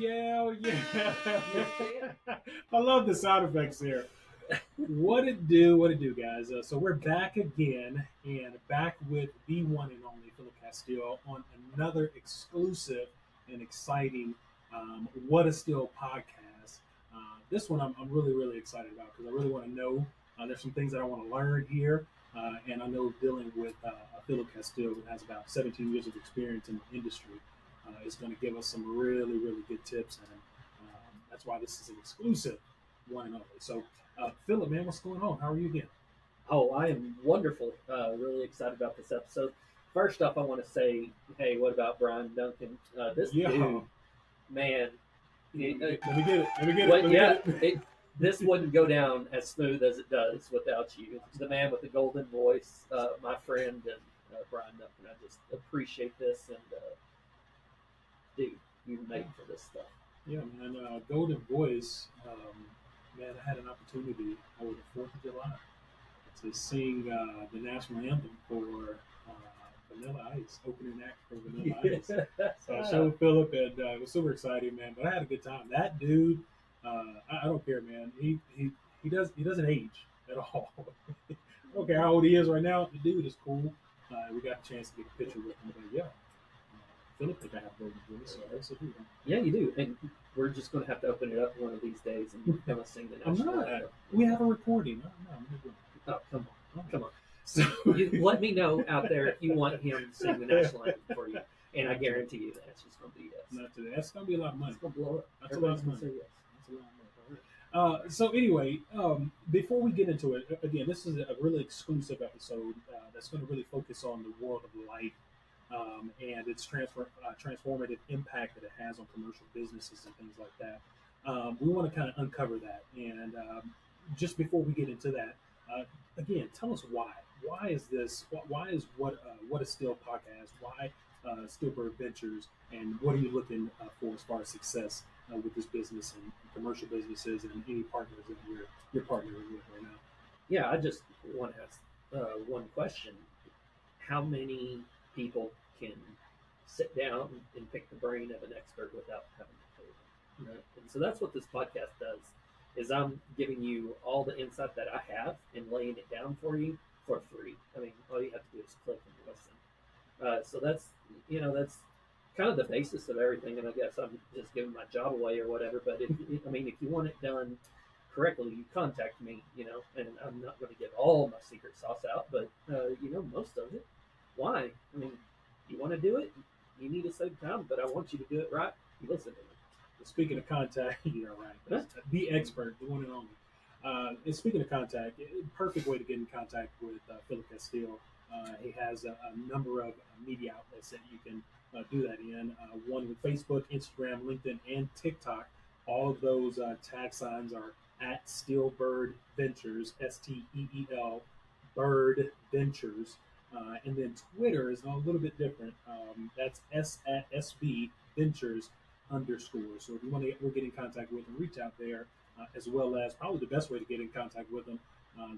Yeah. I love the sound effects here. What it do? What it do, guys? So we're back again, and back with the one and only Philip Castillo on another exclusive and exciting What a Still podcast. This one I'm really, really excited about because I really want to know. There's some things that I want to learn here, and I know dealing with Philip Castillo, who has about 17 years of experience in the industry, is going to give us some really, really good tips, and that's why this is an exclusive one and only. So, Philip, man, what's going on? How are you again? Oh, I am wonderful. Really excited about this episode. First off, I want to say, hey, what about Brian Duncan? This Yeah. dude, man. Let me get it. Let me get it. Well, Let me yeah, get it. this wouldn't go down as smooth as it does without you. The man with the golden voice, my friend, and Brian Duncan. I just appreciate this, and dude, you made for this stuff. Yeah, man. Golden Voice. Man, I had an opportunity over the 4th of July to sing the national anthem for Vanilla Ice, opening act for Vanilla Ice. So I showed Philip, and it was super exciting, man. But I had a good time. That dude, I don't care, man. He doesn't age at all. I don't care how old he is right now. The dude is cool. We got a chance to get a picture with him, but yeah. Philip think I have golden voice, so I also do. Yeah, you do, and we're just going to have to open it up one of these days and kind of sing the I'm national not. anthem. We have a recording. No, I'm not doing it. Oh, come on, come on. So You let me know out there if you want him to sing the national anthem for you, and I guarantee you the answer's going to be yes. not today. That's gonna be a lot of money. It's going to blow up. That's a lot Everybody's of going money. to say yes. That's a lot of money. So anyway, before we get into it, again, this is a really exclusive episode that's going to really focus on the world of light and its transformative impact that it has on commercial businesses and things like that. We want to kind of uncover that, and just before we get into that, again, tell us why. Why is this? Why is what a Still podcast? Why Stillbird Ventures, and what are you looking for as far as success with this business and commercial businesses and any partners that you're partnering with right now? Yeah, I just want to ask one question. How many people can sit down and pick the brain of an expert without having to pay them? Right? And so that's what this podcast does, is I'm giving you all the insight that I have and laying it down for you for free. I mean, all you have to do is click and listen. So that's kind of the basis of everything. And I guess I'm just giving my job away or whatever. But if you want it done correctly, you contact me. And I'm not going to give all my secret sauce out, but most of it. Why? I mean, you want to do it, you need to save time, but I want you to do it right. You listen to me. Speaking of contact, you're right. The expert, the one and only. And speaking of contact, perfect way to get in contact with Philip Castillo. He has a number of media outlets that you can do that in. One with Facebook, Instagram, LinkedIn, and TikTok. All of those tag signs are at Stillbird Ventures, STEEL, Bird Ventures. And then Twitter is a little bit different. That's at SB Ventures _. So if you want to get in contact with him, reach out there, as well as probably the best way to get in contact with him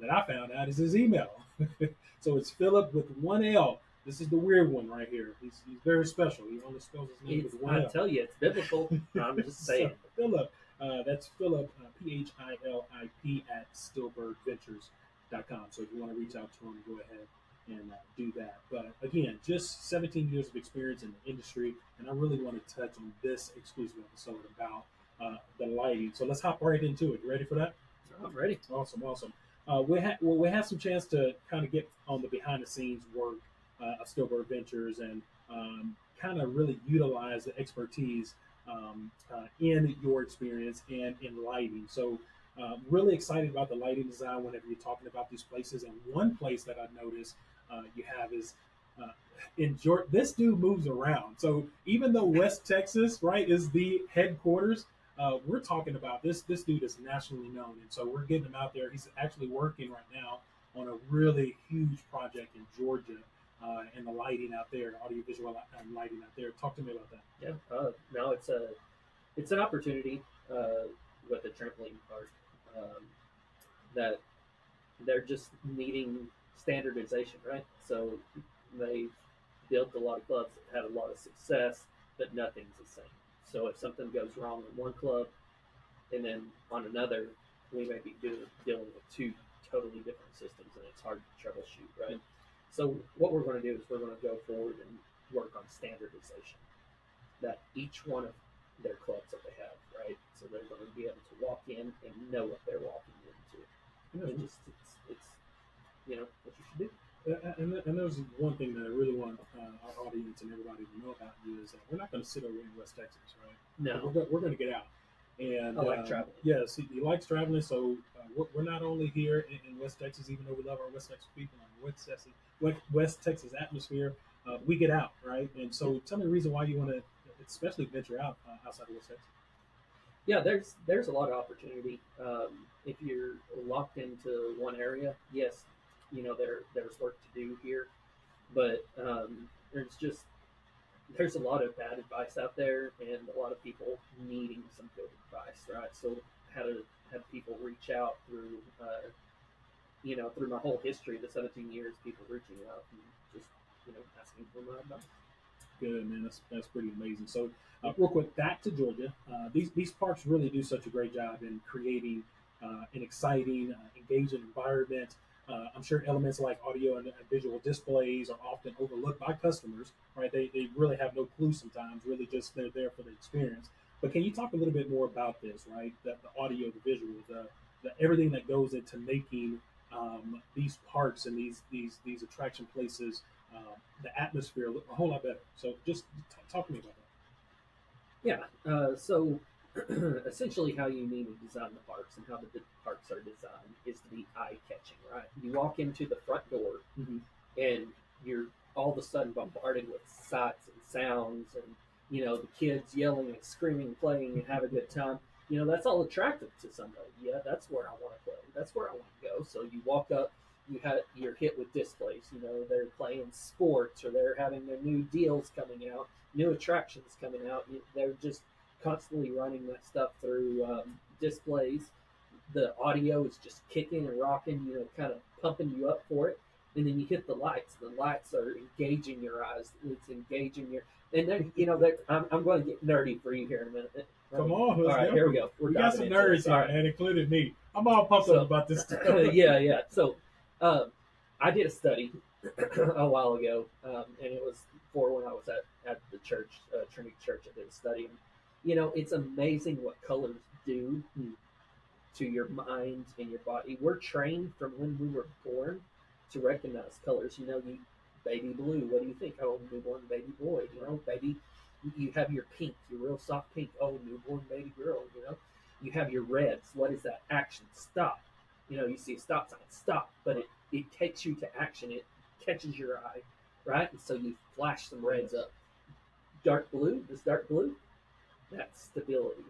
that I found out is his email. So it's Philip with one L. This is the weird one right here. He's very special. He only spells his name with one L. I tell you, it's biblical. I'm just saying. So, Philip, that's Philip, PHILIP at stillbirdventures.com. So if you want to reach out to him, go ahead and do that. But again, just 17 years of experience in the industry, and I really want to touch on this exclusive episode about the lighting. So let's hop right into it. You ready for that? I'm ready. Awesome. We had some chance to kind of get on the behind the scenes work of Stillbird Ventures and kind of really utilize the expertise in your experience and in lighting. So really excited about the lighting design whenever you're talking about these places. And one place that I noticed you have is in Georgia. This dude moves around. So even though West Texas, right, is the headquarters, we're talking about this dude is nationally known. And so we're getting him out there. He's actually working right now on a really huge project in Georgia. And the lighting out there, audiovisual lighting out there. Talk to me about that. Yeah, no, it's an opportunity with the trampoline park that they're just needing standardization, right? So they've built a lot of clubs that had a lot of success, but nothing's the same. So if something goes wrong in one club, and then on another, we may be dealing with two totally different systems, and it's hard to troubleshoot, right? So what we're going to do is we're going to go forward and work on standardization. That each one of their clubs that they have, right? So they're going to be able to walk in and know what they're walking into. And just it's what you should do. And there's one thing that I really want our audience and everybody to know about you is that we're not going to sit over in West Texas, right? No, we're going to get out. And I like traveling. Yes, he likes traveling. So we're not only here in West Texas, even though we love our West Texas people and West Texas atmosphere, we get out, right? And so tell me the reason why you want to, especially venture out outside of West Texas. Yeah, there's a lot of opportunity. If you're locked into one area, yes, there's work to do here, but there's a lot of bad advice out there, and a lot of people needing some good advice, right? So how to have people reach out through, through my whole history, the 17 years, people reaching out and just asking for my advice. Good, man. That's pretty amazing. So, real quick, back to Georgia. These parks really do such a great job in creating an exciting, engaging environment. I'm sure elements like audio and visual displays are often overlooked by customers, right? They really have no clue sometimes, really just they're there for the experience. But can you talk a little bit more about this, right? The audio, the visual, the everything that goes into making these parks and these attraction places, the atmosphere look a whole lot better. So just talk to me about that. Yeah. So essentially how you need to design the parks and how the parks are designed is to be eye-catching, right? You walk into the front door and you're all of a sudden bombarded with sights and sounds and, the kids yelling and screaming and playing and have a good time. That's all attractive to somebody. Yeah, that's where I want to play. That's where I want to go. So you walk up, you're hit with displays. They're playing sports or they're having their new deals coming out, new attractions coming out. They're just constantly running that stuff through displays. The audio is just kicking and rocking, kind of pumping you up for it. And then you hit the lights. The lights are engaging your eyes. It's engaging your. And then, I'm going to get nerdy for you here in a minute. Come on, all right, here we go. We got some nerds here, and included me. I'm all pumped up about this stuff. Yeah. So, I did a study a while ago, and it was for when I was at the church, Trinity Church. I did a study. And, it's amazing what colors do to your mind and your body. We're trained from when we were born to recognize colors. Baby blue. What do you think? Oh, newborn baby boy. Baby. You have your pink, your real soft pink. Oh, newborn baby girl. You have your reds. What is that? Action. Stop. You see a stop sign. Stop. But it takes you to action. It catches your eye, right? And so you flash some reds up. Dark blue. This dark blue. That's stability.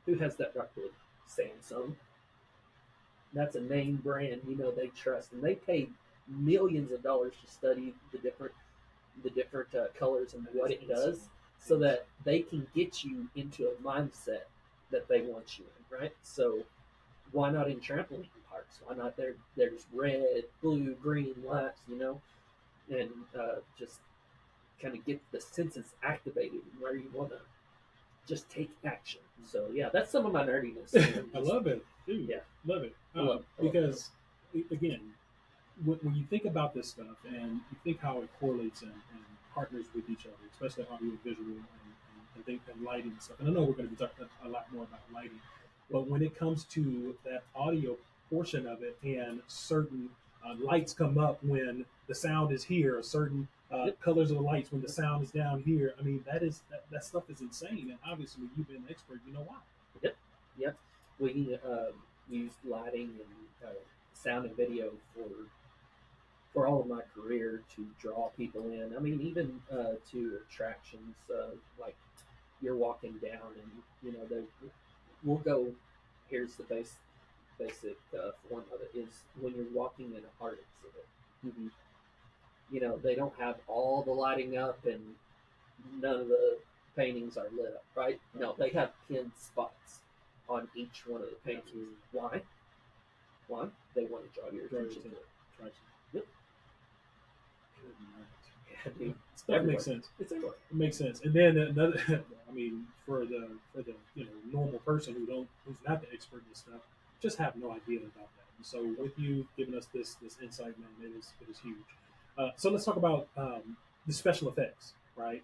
Who has that dark blue? Samsung. That's a name brand. They trust, and they paid millions of dollars to study the different colors and what it does, so that they can get you into a mindset that they want you in, right? So why not in trampoline parks? Why not there's red, blue, green lights, and just kind of get the senses activated where you want to just take action. So yeah, that's some of my nerdiness. I love it, dude. Yeah, love it. Because again, when you think about this stuff and you think how it correlates and partners with each other, especially audio, visual, and lighting and stuff. And I know we're going to be talking a lot more about lighting, but when it comes to that audio portion of it, and certain lights come up when the sound is here, or certain colors of the lights when the sound is down here. I mean, that stuff is insane. And obviously, you've been an expert. You know why? Yep. We used lighting and sound and video for all of my career to draw people in. I mean, even to attractions, like you're walking down and, we'll go, here's the basic form of it, is when you're walking in an art exhibit. They don't have all the lighting up and none of the paintings are lit up, right? No, they have pinned spots on each one of the paintings. Why? They want to draw your attention to it. Yep. Yeah, dude. Stuff makes sense. It's everywhere. It makes sense. And then another, for a normal person who's not the expert in this stuff just have no idea about that. And so with you giving us this insight, man, it is huge. So let's talk about the special effects, right?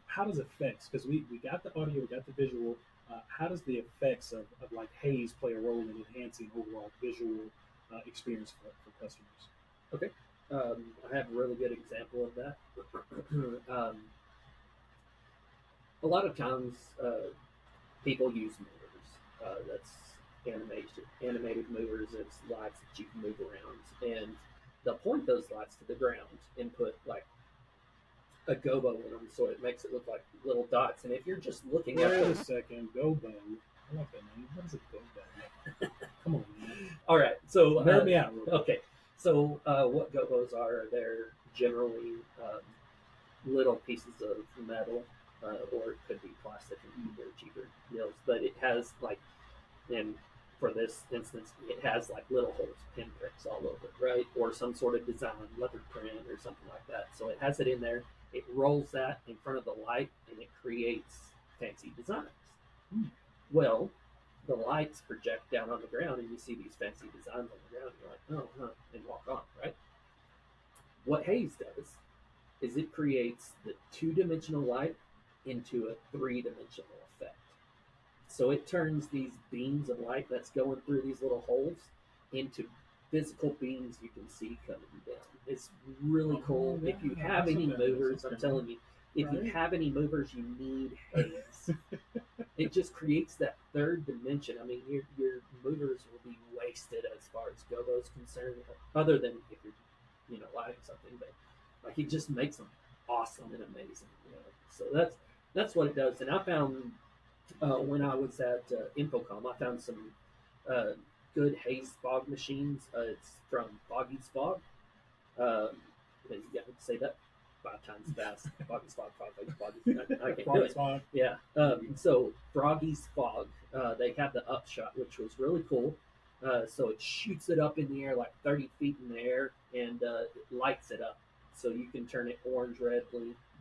How does effects, because we got the audio, we got the visual, how does the effects of like haze play a role in enhancing overall visual experience for customers? Okay. I have a really good example of that. A lot of times, people use movers. That's animated movers. It's lights that you can move around, and they'll point those lights to the ground and put like a gobo in them, so it makes it look like little dots. And if you're just looking at Wait them, a second, gobo. I like that name. What is a gobo? Come on, man. all right. So Nerd me out. Real quick. okay. So what gobos are? They're generally little pieces of metal, or it could be plastic, and they're cheaper deals. But it has like, and for this instance, it has like little holes, pinpricks all over it, right? Or some sort of design, leopard print, or something like that. So it has it in there. It rolls that in front of the light, and it creates fancy designs. Well, the lights project down on the ground, and you see these fancy designs on the ground. You're like, oh, huh, and walk on, right? What haze does is it creates the two-dimensional light into a three-dimensional effect. So it turns these beams of light that's going through these little holes into physical beams you can see coming down. It's really cool. Yeah, if you have any movers, I'm telling you, if you Right. have any movers, you need haze. It just creates that third dimension. I mean, your movers will be wasted as far as gobo's concerned, other than if you're lighting something, but like it just makes them awesome and amazing. So that's what it does. And I found when I was at Infocom, I found some good haze fog machines. It's from Foggy's Fog. Yeah, I'd say that 5 times fast. Foggy's Fog, Foggy's. I can't do it. Fog. Yeah. So Froggy's Fog, they have the upshot, which was really cool. So it shoots it up in the air like 30 feet in the air, and it lights it up. So you can turn it orange, red,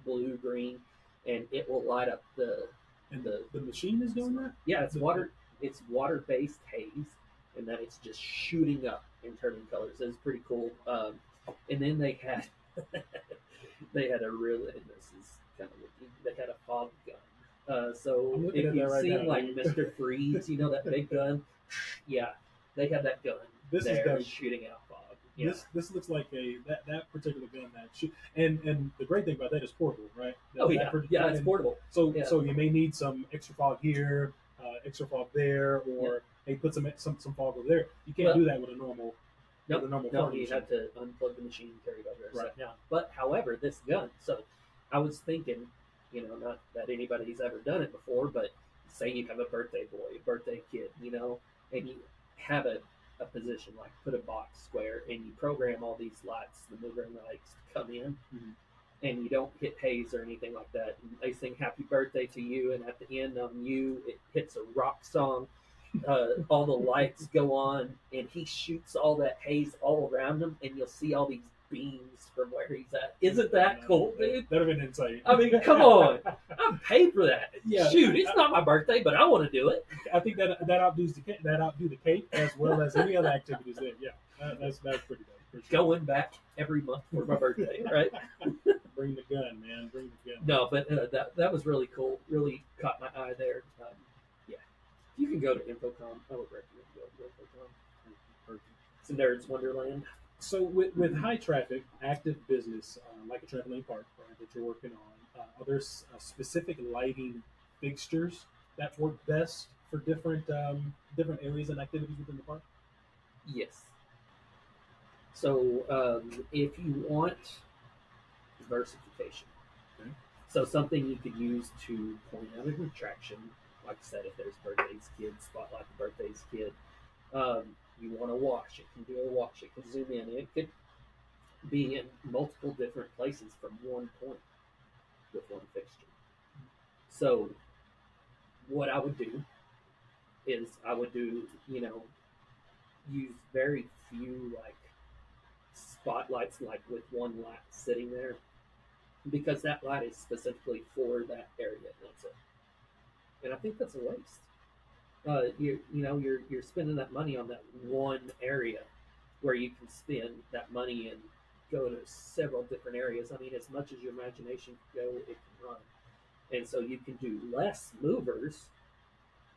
blue, green, and it will light up the. And the machine is doing that? Yeah, it's water-based haze, and then it's just shooting up and turning colors. It's pretty cool. And then they had a really, and this is kind of looking, they had a fog gun. So if you've seen like Mr. Freeze, that big gun, yeah, they had that gun there shooting out fog. Yeah. This looks like that particular gun and the great thing about that is portable, right? It's portable. So you may need some extra fog here, extra fog there, or hey, put some fog over there. You can't do that with a normal. No, you have to unplug the machine and carry it over there. Right now. But however, this gun. So I was thinking, not that anybody's ever done it before, but say you have a birthday boy, a birthday kid, and you have a position, like put a box square, and you program all these lights, the moving lights, to come in, and you don't hit haze or anything like that. And they sing happy birthday to you, and at the end on you, it hits a rock song. All the lights go on, and he shoots all that haze all around him, and you'll see all these beams from where he's at. Isn't that cool, dude? That'd have been insane. I mean, come on. I'm paid for that. Yeah. Shoot, it's not my birthday, but I want to do it. I think that outdo the cake as well as any other activities there. Yeah, that's pretty dope. Sure. Going back every month for my birthday, right? Bring the gun, man. Bring the gun. No, but that was really cool. Really caught my eye there. You can go to Infocom. I would recommend going to Infocom. Perfect. It's a nerd's wonderland. So with high traffic, active business, like a trampoline park, right, that you're working on, are there specific lighting fixtures that work best for different areas and activities within the park? Yes. So if you want diversification, okay. So something you could use to point out an attraction, like I said, if there's birthdays kid, spotlight the birthdays kid. You want to wash, it can do a wash, it can zoom in, it could be in multiple different places from one point with one fixture. So what I would do is use very few like spotlights, like with one light sitting there, because that light is specifically for that area. That's it. and I think that's a waste. You're spending that money on that one area where you can spend that money and go to several different areas. I mean, as much as your imagination can go, it can run, and so you can do less movers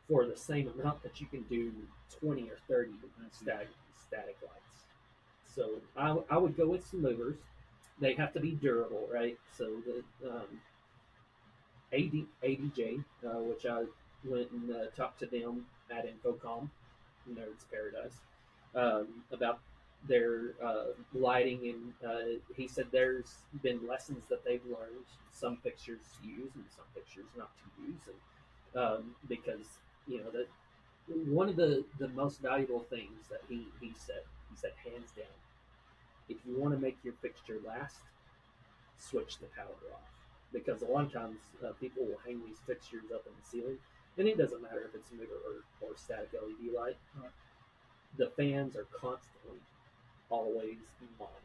for the same amount that you can do 20 or 30 static lights. So I would go with some movers. They have to be durable, right? So the ADJ, which I went and talked to them at Infocom, Nerds Paradise, about their lighting, and he said there's been lessons that they've learned. Some fixtures to use and some fixtures not to use, and because that one of the most valuable things that he said hands down, if you want to make your fixture last, switch the power off, because a lot of times people will hang these fixtures up in the ceiling, and it doesn't matter if it's a mirror or static LED light. The fans are constantly always on,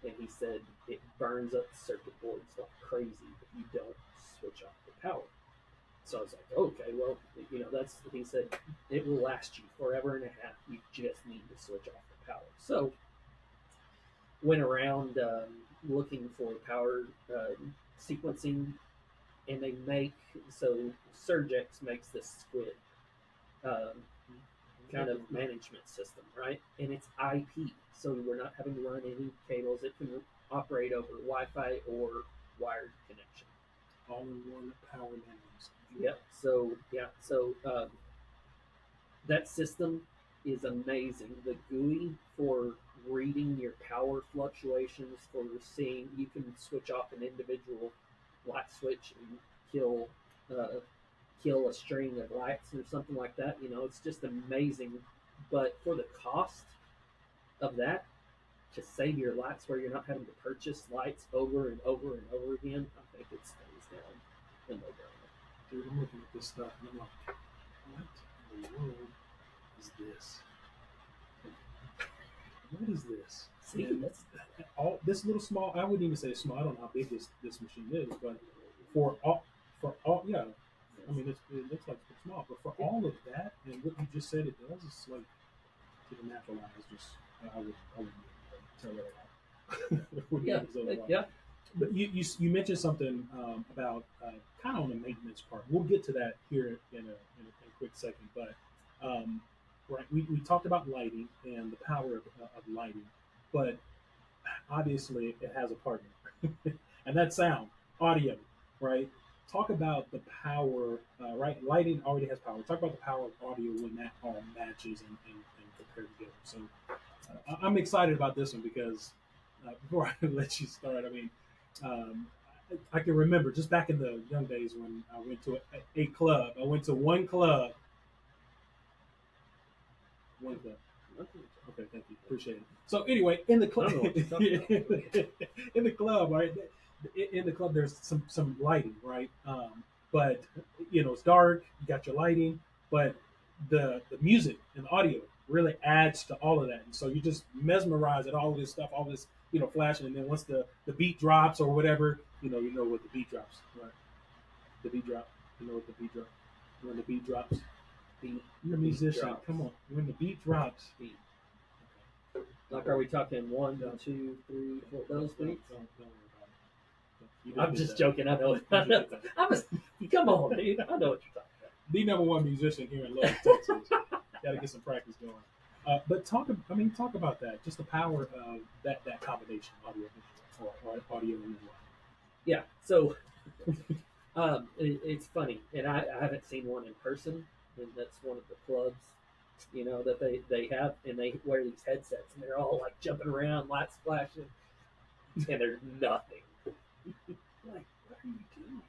and he said it burns up the circuit boards like crazy if you don't switch off the power. So I was like, okay, well, that's, he said, it will last you forever and a half. You just need to switch off the power. So went around looking for power sequencing, and they make, so Surgex makes this squid kind of management system, right? And it's IP, so we're not having to run any cables. It can operate over Wi-Fi or wired connection. All in one power names. Yep. So that system is amazing. The GUI for reading your power fluctuations, for seeing, you can switch off an individual light switch and kill a string of lights or something like that. It's just amazing. But for the cost of that, to save your lights where you're not having to purchase lights over and over and over again, I think it stays down the no brainer. Dude, I'm looking at this stuff and I'm like, what in the world is this? What is this? See, that's all this little small. I wouldn't even say small. I don't know how big this machine is, but for all, yeah. I mean, it looks like it's small, but for all of that and what you just said it does, it's like to the natural eye, it's just I wouldn't tell that. Yeah. But you mentioned something about kind of on the maintenance part. We'll get to that here in a quick second. But right, we talked about lighting and the power of lighting, but obviously it has a partner, and that's sound, audio, right? Talk about the power, right? Lighting already has power. Talk about the power of audio when that all matches and compared together. So I'm excited about this one because before I let you start, I mean, I can remember just back in the young days when I went to a club. I went to one club. One club. Okay, thank you. Appreciate it. So anyway, in the club, in the club, right? In the club, there's some lighting, right? But it's dark. You got your lighting, but the music and the audio really adds to all of that, and so you just mesmerized at all of this stuff, all this flashing, and then once the beat drops or whatever, you know what the beat drops, right? The beat drop. You know what the beat drop? When the beat drops, you're a musician. Come on, when the beat drops, beat. Okay. Like, are we talking 1, 2, 3, 4? Those beats? Don't worry about it. I'm just joking. I know. Come on, dude. I know what you're talking about. The #1 musician here in Lubbock, Texas. Got to get some practice going. But talk about that. Just the power of that combination, audio or audio and visual. Yeah. So it's funny, and I haven't seen one in person, and that's one of the clubs, that they have, and they wear these headsets, and they're all like jumping around, lights flashing, and there's nothing. Like, what are you doing?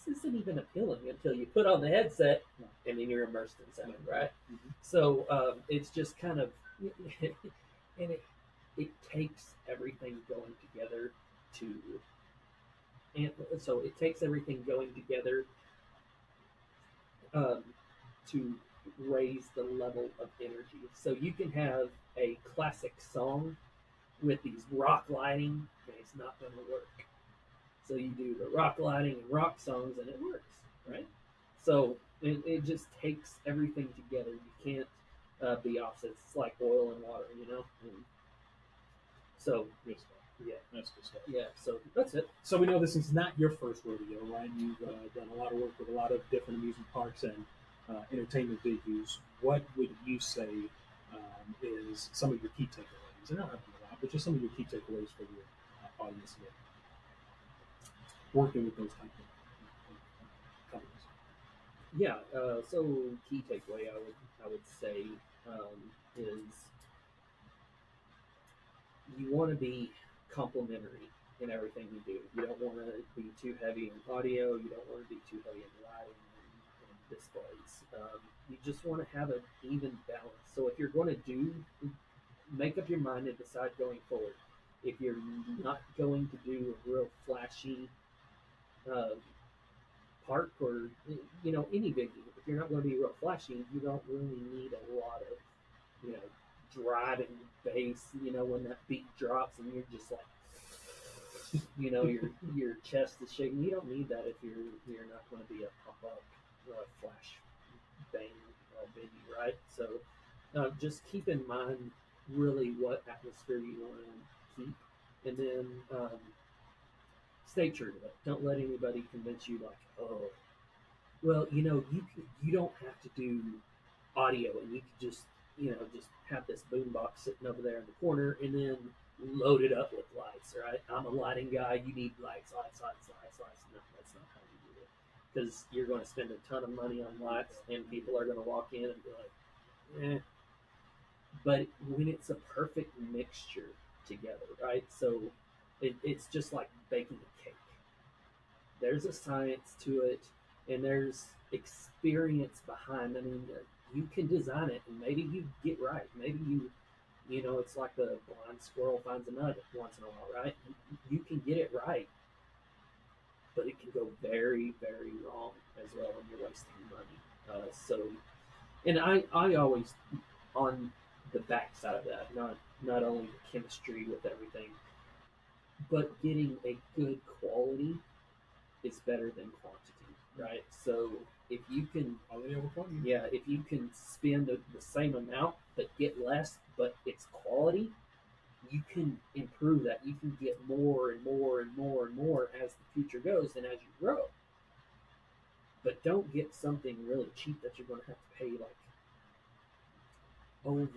This isn't even appealing until you put on the headset, and then you're immersed in sound, right? Mm-hmm. So it's just kind of, and it takes everything going together to raise the level of energy. So you can have a classic song with these rock lighting, and it's not going to work. So you do the rock lighting and rock songs, and it works, right? So it just takes everything together. You can't be opposites. It's like oil and water, And so Good stuff. yeah, That's good stuff. yeah. So that's it. So we know this is not your first rodeo, right? You've done a lot of work with a lot of different amusement parks and entertainment venues. What would you say is some of your key takeaways? And not having a lot, but just some of your key takeaways for your audience here, working with those type of companies. Yeah. So key takeaway I would say is you want to be complementary in everything you do. You don't want to be too heavy in audio. You don't want to be too heavy in lighting and displays. You just want to have an even balance. So if you're going to make up your mind and decide going forward. If you're not going to do a real flashy uh, park or any venue, if you're not going to be real flashy, you don't really need a lot of driving bass. When that beat drops and you're just like, your chest is shaking. You don't need that if you're not going to be a pop up flash bang venue, right? So just keep in mind really what atmosphere you want to keep, and then stay true to it. Don't let anybody convince you like, oh, well, you don't have to do audio, and you could just have this boombox sitting over there in the corner, and then load it up with lights. Right? I'm a lighting guy. You need lights, lights, lights, lights, lights. No, that's not how you do it, because you're going to spend a ton of money on lights, and people are going to walk in and be like, eh. But when it's a perfect mixture together, right? So it's just like baking a cake. There's a science to it, and there's experience behind. I mean, you can design it, and maybe you get right. Maybe it's like the blind squirrel finds a nut once in a while, right? You can get it right, but it can go very, very wrong as well, and you're wasting money. And I always on the backside of that, not only the chemistry with everything, but getting a good quality is better than quantity, right? So if you can, yeah, if you can spend the same amount but get less, but it's quality, you can improve that. You can get more and more and more and more as the future goes and as you grow. But don't get something really cheap that you're going to have to pay like over,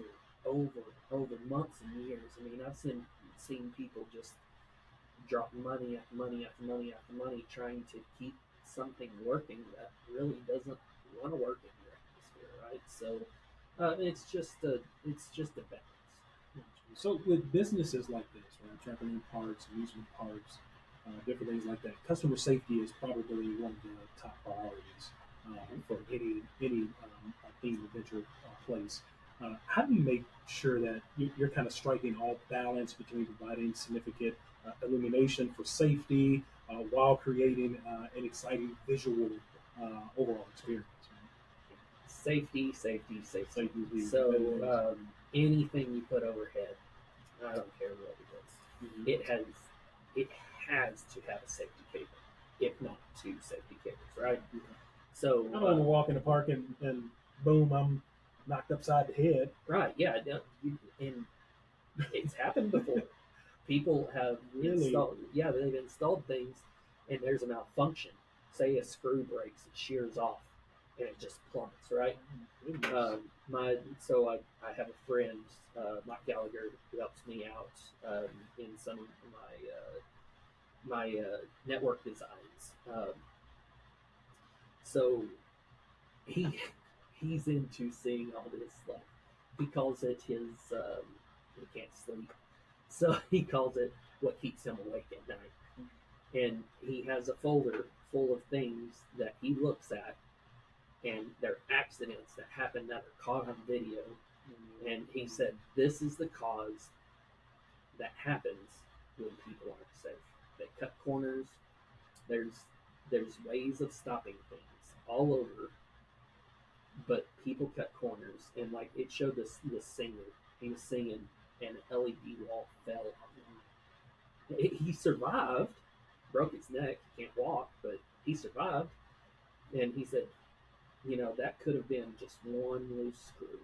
over months and years. I mean, I've seen people just drop money after money after money after money trying to keep something working that really doesn't want to work in your atmosphere, right? So it's just a balance. So with businesses like this, right, trampoline parks, amusement parks, different things like that, customer safety is probably one of the top priorities for any theme adventure place. How do you make sure that you're kind of striking all balance between providing significant illumination for safety while creating an exciting visual overall experience? Safety, safety, safety. Safety. So anything you put overhead, I don't care what it is. Mm-hmm. It has to have a safety cable, if not two safety cables, right? Mm-hmm. So I don't want to walk in the park and boom, I'm knocked upside the head. Right? Yeah, and it's happened before. People have installed, yeah, they've installed things, and there's a malfunction. Say a screw breaks, it shears off, and it just plummets, right? So I have a friend, Mike Gallagher, who helps me out in some of my network designs. So he's into seeing all this stuff. He calls it his he can't sleep, so he calls it what keeps him awake at night. And he has a folder full of things that he looks at, and they're accidents that happen that are caught on video. And he said, this is the cause that happens when people aren't safe. They cut corners. There's ways of stopping things all over, but people cut corners. And like it showed this singer, he was singing, and an LED wall fell on him. He survived, broke his neck, can't walk, but he survived. And he said, that could have been just one loose screw,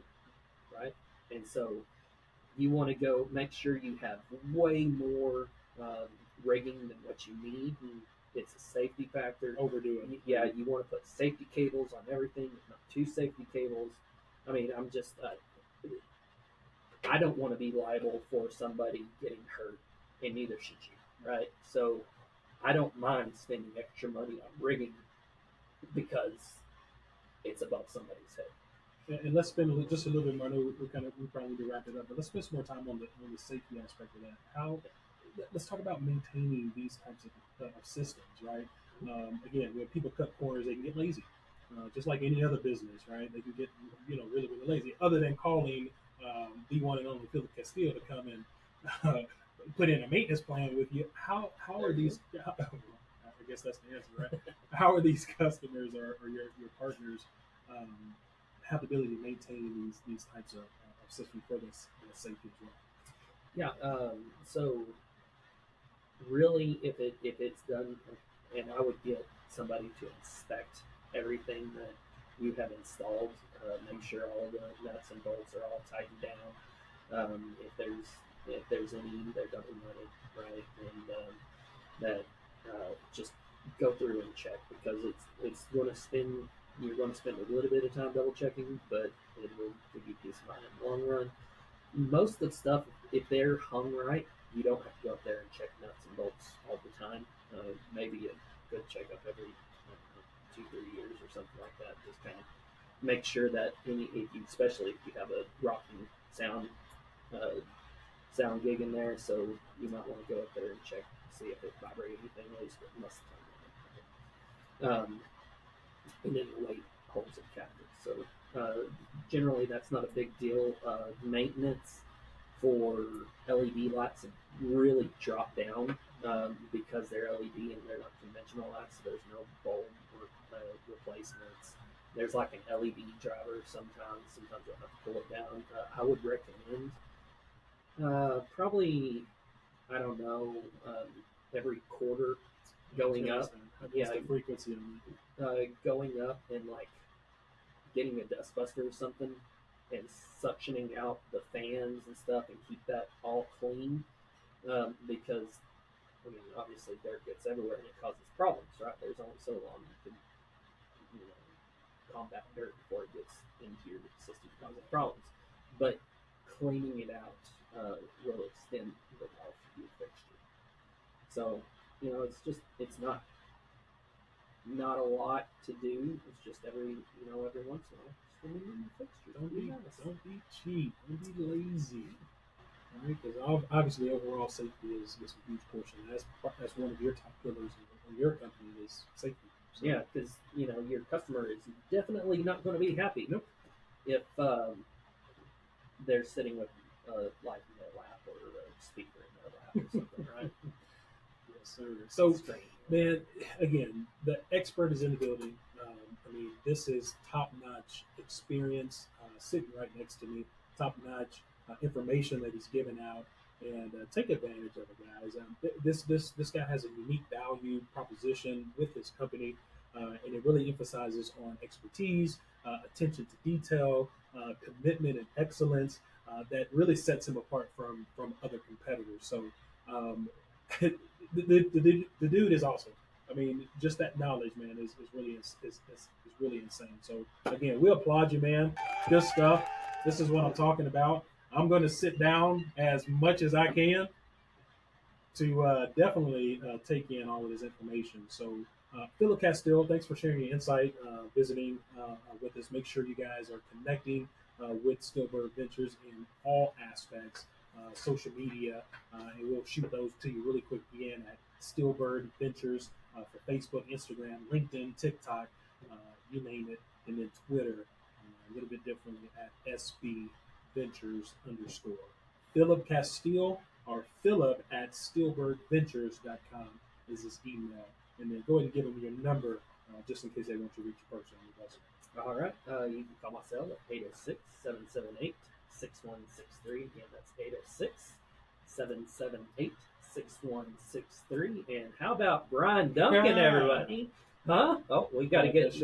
right? And so you want to go make sure you have way more um, rigging than what you need. It's a safety factor. Overdo it. Yeah, you want to put safety cables on everything, not two safety cables. I mean, I don't want to be liable for somebody getting hurt, and neither should you, right? So I don't mind spending extra money on rigging because it's above somebody's head. And let's spend just a little bit more. I know we probably need to wrap it up, but let's spend some more time on the safety aspect of that. Let's talk about maintaining these types of systems, right? Again, when people cut corners, they can get lazy, just like any other business, right? They can get really really lazy. Other than calling the one and only Philip Castillo to come and put in a maintenance plan with you, how are these? I guess that's the answer, right? How are these customers or your partners have the ability to maintain these types of systems for this safety as well? Yeah. So really, if it's done, and I would get somebody to inspect everything that you have installed, make sure all the nuts and bolts are all tightened down. If there's any, they're unwanted, right? And that just go through and check because it's going to spend. You're going to spend a little bit of time double checking, but it will give you peace of mind in the long run. Most of the stuff, if they're hung right, you don't have to go up there and check nuts and bolts all the time. Maybe a good checkup every 2-3 years or something like that. Just kind of make sure that especially if you have a rocking uh, sound gig in there, so you might want to go up there and check, see if it vibrates anything loose, but most of the time. And then the weight holds it captive. So generally, that's not a big deal. Maintenance for LED lights have really dropped down because they're LED and they're not conventional lights. So there's no bulb replacements. There's like an LED driver sometimes. Sometimes you'll have to pull it down. I would recommend probably, I don't know, every quarter going up. Yeah, the frequency going up and like getting a dust buster or something and suctioning out the fans and stuff and keep that all clean because I mean obviously dirt gets everywhere and it causes problems, right? There's only so long you can combat dirt before it gets into your system causing problems, but cleaning it out will extend the life of your fixture. So it's not a lot to do. It's just every once in a while, just remove your fixture. Don't be cheap. Don't be lazy. Right? Because obviously overall safety is a huge portion. That's one of your top pillars in your company is safety. So, yeah, because your customer is definitely not going to be happy. Nope. If they're sitting with a light in their lap or a speaker in their lap or something, right? Yes, sir. So, man, again, the expert is in the building. This is top-notch experience sitting right next to me. Top-notch information that he's given out, and take advantage of it, guys. This guy has a unique value proposition with his company, and it really emphasizes on expertise, attention to detail, commitment, and excellence. That really sets him apart from other competitors. So. The dude is awesome. I mean, just that knowledge, man, is really insane. So again, we applaud you, man. Good stuff. This is what I'm talking about. I'm going to sit down as much as I can to definitely take in all of this information. So Philip Castillo, thanks for sharing your insight, visiting with us. Make sure you guys are connecting with Stillbird Ventures in all aspects. Social media, and we'll shoot those to you really quick again at Stillbird Ventures for Facebook, Instagram, LinkedIn, TikTok, you name it, and then Twitter, a little bit differently at SB Ventures _. Philip Castillo or Philip at stillbirdventures.com is his email, and then go ahead and give him your number just in case they want you to reach you personally. All right, you can call myself at 806-778-6163. Again, that's 806-778-6163. And how about Brian Duncan, everybody? Huh? Oh, we got to get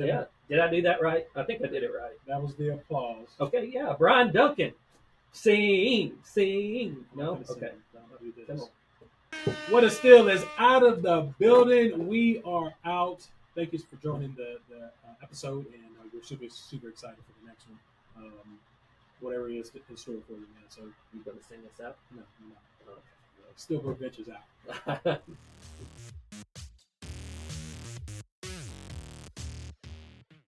Did I do that right? I think I did it right. That was the applause. Okay, yeah. Brian Duncan. Sing. No? Okay. Do Come this. on. What a Steal is out of the building. We are out. Thank you for joining the episode, and we're super excited for the next one. Whatever it is in store for you, man. So You gonna sing us out? no. Okay. Still Ventures out.